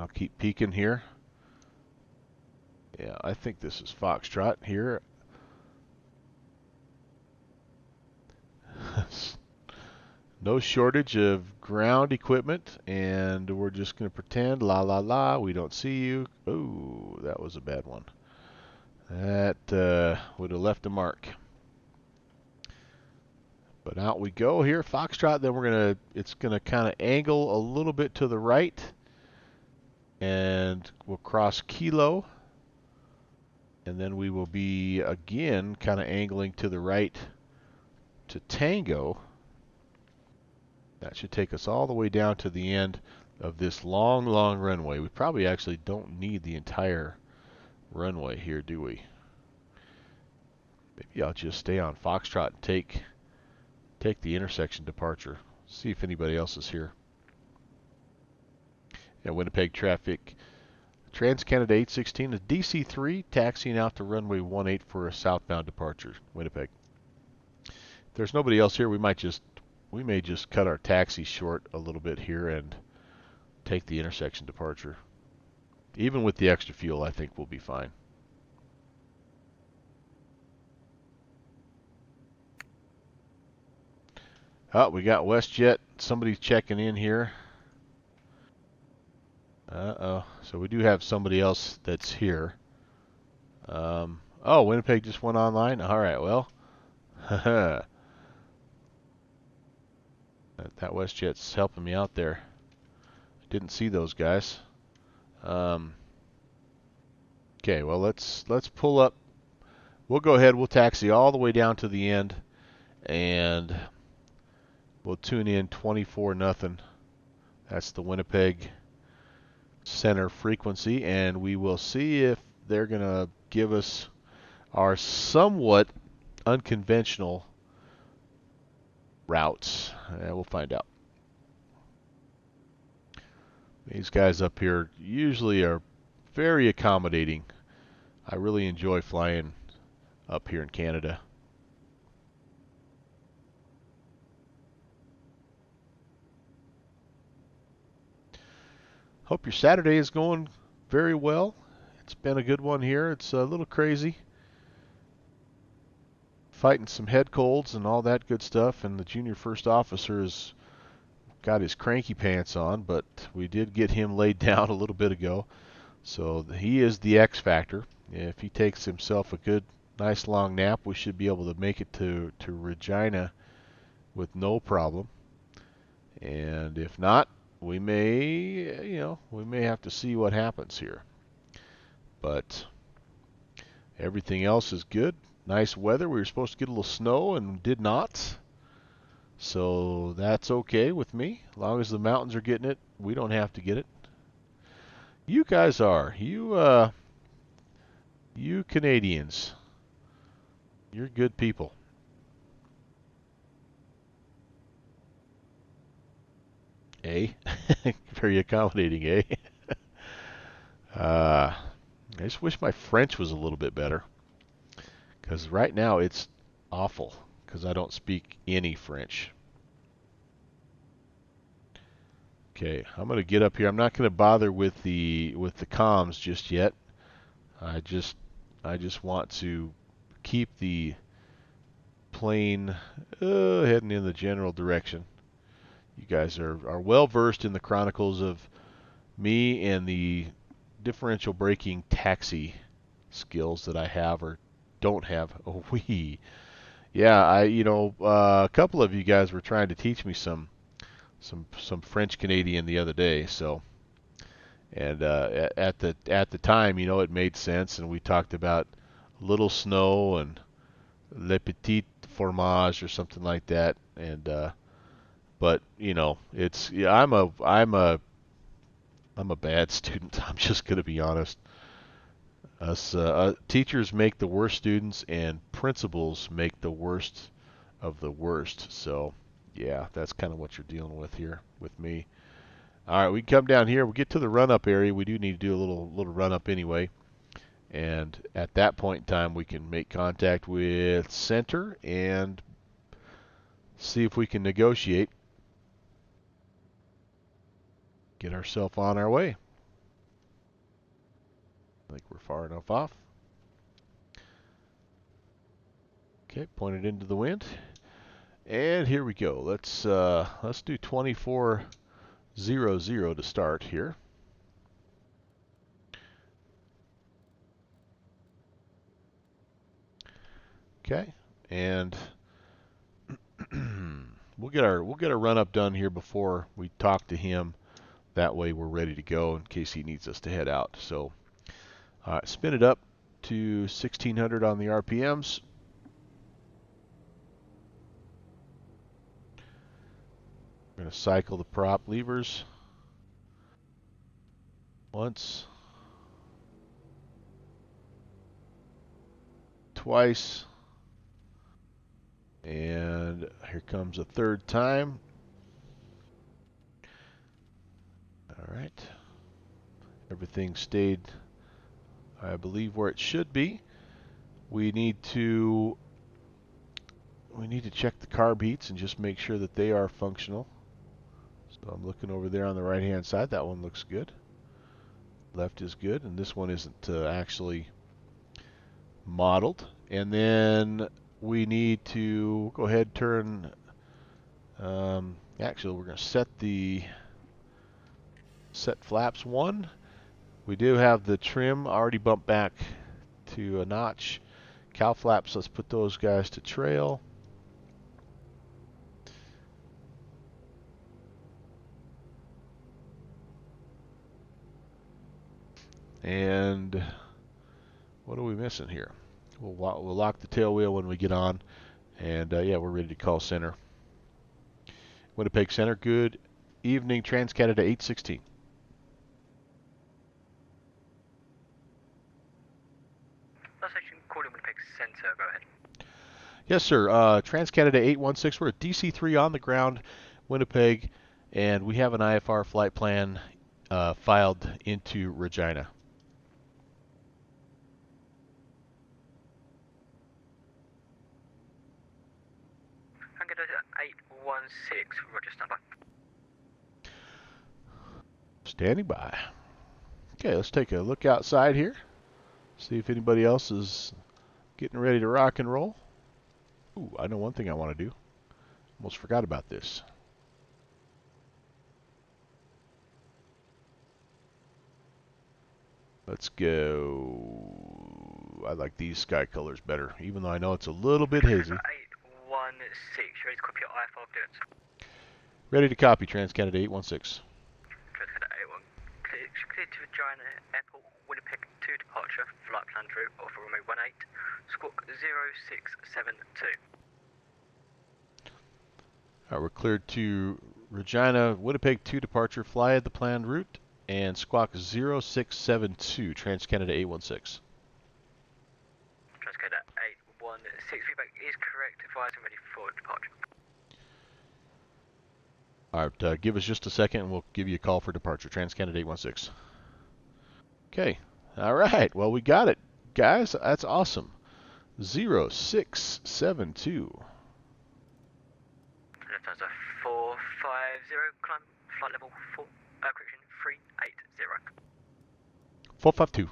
I'll keep peeking here. Yeah, I think this is Foxtrot here. No shortage of ground equipment, and we're just going to pretend, la la la, we don't see you. Oh, that was a bad one. That would have left a mark. But out we go here, Foxtrot. Then it's gonna kind of angle a little bit to the right, and we'll cross Kilo, and then we will be again kind of angling to the right to Tango. That should take us all the way down to the end of this long, long runway. We probably actually don't need the entire runway here, do we? Maybe I'll just stay on Foxtrot and take the intersection departure. See if anybody else is here. Yeah, Winnipeg traffic. TransCanada 816 is DC3 taxiing out to runway 18 for a southbound departure, Winnipeg. If there's nobody else here, we may just cut our taxi short a little bit here and take the intersection departure. Even with the extra fuel, I think we'll be fine. Oh, we got WestJet. Somebody's checking in here. Uh-oh. So we do have somebody else that's here. Oh, Winnipeg just went online? All right, well. That WestJet's helping me out there. Didn't see those guys. Okay, well, let's pull up. We'll go ahead. We'll taxi all the way down to the end, and we'll tune in 24-0. That's the Winnipeg center frequency, and we will see if they're going to give us our somewhat unconventional routes. We'll find out. These guys up here usually are very accommodating. I really enjoy flying up here in Canada. Hope your Saturday is going very well. It's been a good one here. It's a little crazy. Fighting some head colds and all that good stuff, and the junior first officer has got his cranky pants on, but we did get him laid down a little bit ago. So he is the X factor. If he takes himself a good, nice long nap, we should be able to make it to Regina with no problem. And if not, we may have to see what happens here. But everything else is good. Nice weather. We were supposed to get a little snow and did not. So that's okay with me. As long as the mountains are getting it, we don't have to get it. You guys are. You Canadians. You're good people. Eh? Very accommodating, eh? I just wish my French was a little bit better. Because right now it's awful. Because I don't speak any French. Okay, I'm going to get up here. I'm not going to bother with the comms just yet. I just want to keep the plane heading in the general direction. You guys are well versed in the chronicles of me and the differential braking taxi skills that I have or don't have. Oh, yeah, a couple of you guys were trying to teach me some French Canadian the other day. So, and at the time, it made sense, and we talked about little snow and le petit fromage or something like that. And but I'm a bad student. I'm just going to be honest. Us teachers make the worst students, and principals make the worst of the worst. So, yeah, that's kind of what you're dealing with here with me. All right, we can come down here. We'll get to the run-up area. We do need to do a little run-up anyway. And at that point in time, we can make contact with center and see if we can negotiate. Get ourselves on our way. I think we're far enough off. Okay, pointed into the wind. And here we go. Let's do 2400 to start here. Okay, and we'll get our run up done here before we talk to him. That way we're ready to go in case he needs us to head out. So spin it up to 1600 on the RPMs. We're going to cycle the prop levers once, twice, and here comes a third time. All right. Everything stayed, I believe, where it should be. We need to check the carb heats and just make sure that they are functional. So I'm looking over there on the right hand side. That one looks good. Left is good, and this one isn't actually modeled. And then we need to go ahead and turn. Actually, we're going to set flaps 1. We do have the trim already bumped back to a notch. Cow flaps, let's put those guys to trail. And what are we missing here? We'll lock the tail wheel when we get on. And yeah, we're ready to call center. Winnipeg Center, good evening, TransCanada 816. Calling Winnipeg Center, go ahead. Yes, sir. TransCanada 816. We're at DC-3 on the ground, Winnipeg, and we have an IFR flight plan filed into Regina. I'm going to 816, Roger, stand by. Standing by. Okay, let's take a look outside here. See if anybody else is getting ready to rock and roll. Ooh, I know one thing I want to do. Almost forgot about this. Let's go. I like these sky colors better, even though I know it's a little bit hazy. 816, ready to copy your IFR clearance? Ready to copy, TransCanada 816. TransCanada 816, clear to Regina Airport, Winnipeg 2 departure, flight plan route of runway 18, squawk 0672. All right, we're cleared to Regina, Winnipeg 2 departure, fly at the planned route, and squawk 0672, TransCanada 816. TransCanada 816, feedback is correct, advised and ready for departure. All right, give us just a second and we'll give you a call for departure, TransCanada 816. Okay, all right, well, we got it. Guys, that's awesome. 0672. Lufthansa 450, climb, flight level 4, correction, 380. 452.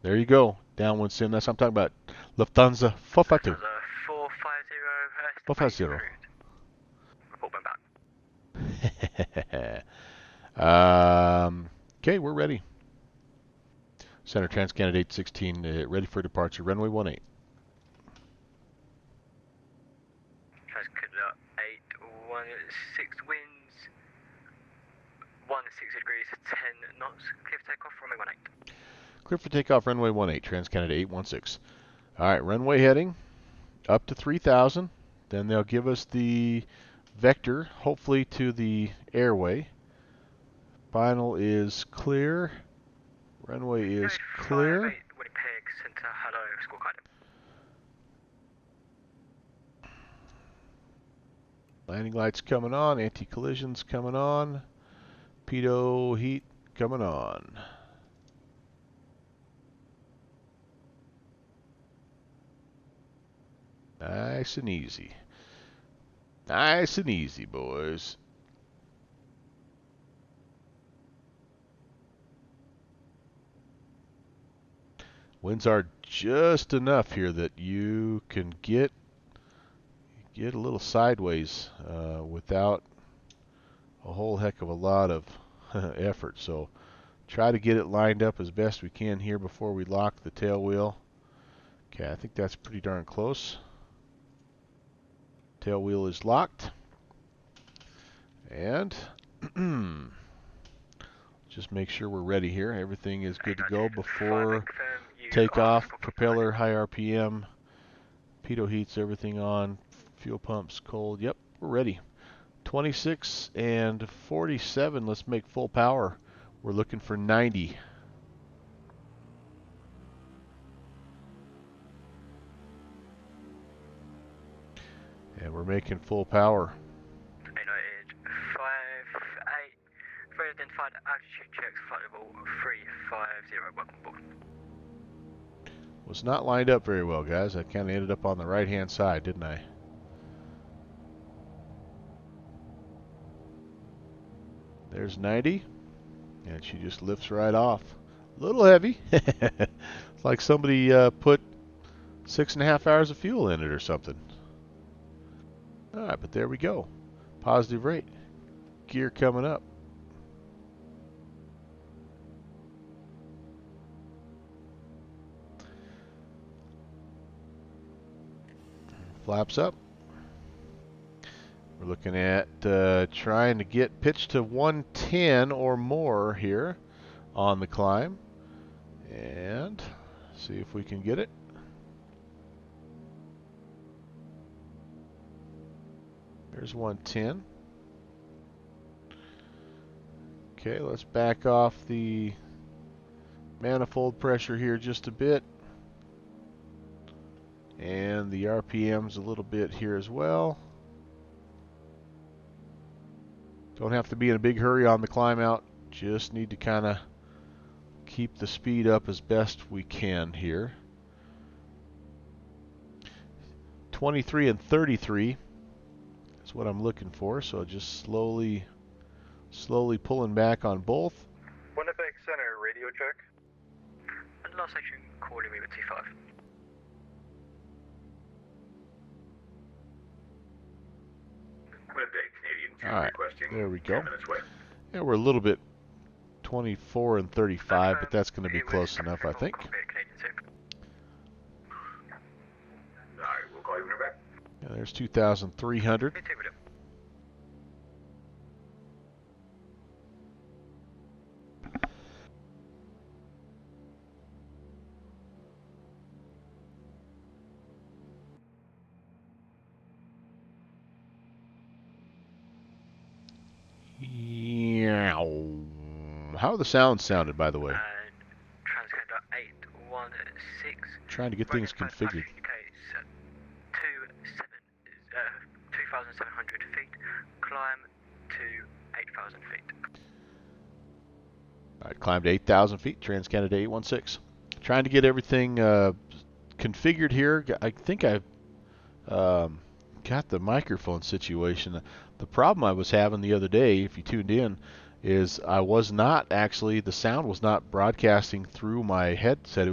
There you go. Downwind sim, that's what I'm talking about. Lufthansa 452. Lufthansa 450, 450. Report back. Okay, we're ready. Center TransCanada 816, ready for departure, runway 18. TransCanada 816, winds 16 degrees, 10 knots, clear for takeoff, runway 18. Clear for takeoff, runway 18, TransCanada 816. All right, runway heading up to 3,000. Then they'll give us the vector, hopefully to the airway. Final is clear. Runway is clear. Winnipeg Center, hello, squawk item. Landing lights coming on, anti-collisions coming on, pitot heat coming on. Nice and easy. Nice and easy, boys. Winds are just enough here that you can get a little sideways without a whole heck of a lot of effort. So try to get it lined up as best we can here before we lock the tail wheel. Okay, I think that's pretty darn close. Tail wheel is locked. And just make sure we're ready here. Everything is good to go before takeoff. Propeller, high RPM, pitot heats, everything on. Fuel pumps cold. Yep, we're ready. 26 and 47. Let's make full power. We're looking for 90. And we're making full power. United 5-8. Very identified altitude checks, flight level 350. Welcome aboard. Was not lined up very well, guys. I kind of ended up on the right-hand side, didn't I? There's 90. And she just lifts right off. A little heavy. It's like somebody put 6.5 hours of fuel in it or something. All right, but there we go. Positive rate. Gear coming up. Flaps up. We're looking at trying to get pitched to 110 or more here on the climb. And see if we can get it. There's 110. Okay, let's back off the manifold pressure here just a bit. And the RPMs a little bit here as well. Don't have to be in a big hurry on the climb out. Just need to kind of keep the speed up as best we can here. 23 and 33 is what I'm looking for. So just slowly pulling back on both. Winnipeg Center, radio check. And last section, calling me with T5. Winnipeg, Canadian. All right, requesting there we go. 10 minutes away. Yeah, we're a little bit 24 and 35, but that's going to be close enough, I think. Alright, we'll call you when we're back. Yeah, there's 2,300. How are the sounds sounded, by the way? TransCanada 816. Trying to get things configured. 2,700 feet. Climb to 8,000 feet. All right, climbed 8,000 feet. TransCanada 816. Trying to get everything configured here. I think I've got the microphone situation. The problem I was having the other day, if you tuned in, is I was not actually, the sound was not broadcasting through my headset. It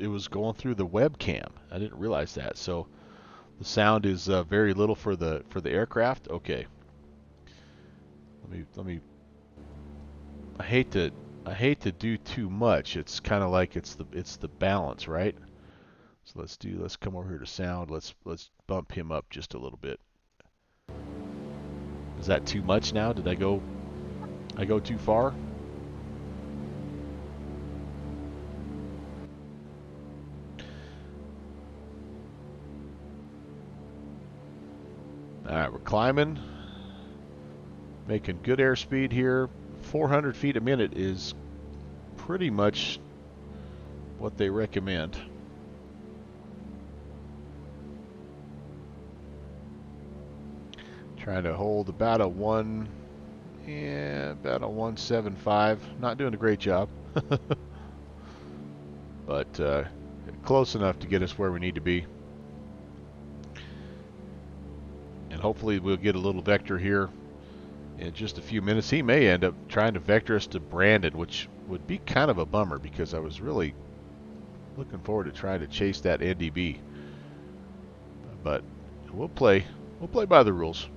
was going through the webcam. I didn't realize that. So the sound is very little for the aircraft. Okay. Let me. I hate to do too much. It's kind of like it's the balance, right? So let's come over here to sound. Let's bump him up just a little bit. Is that too much now? Did I go too far? All right, we're climbing, making good airspeed here. 400 feet a minute is pretty much what they recommend. Trying to hold about a 175. Not doing a great job, but close enough to get us where we need to be. And hopefully we'll get a little vector here in just a few minutes. He may end up trying to vector us to Brandon, which would be kind of a bummer because I was really looking forward to trying to chase that NDB. But we'll play by the rules.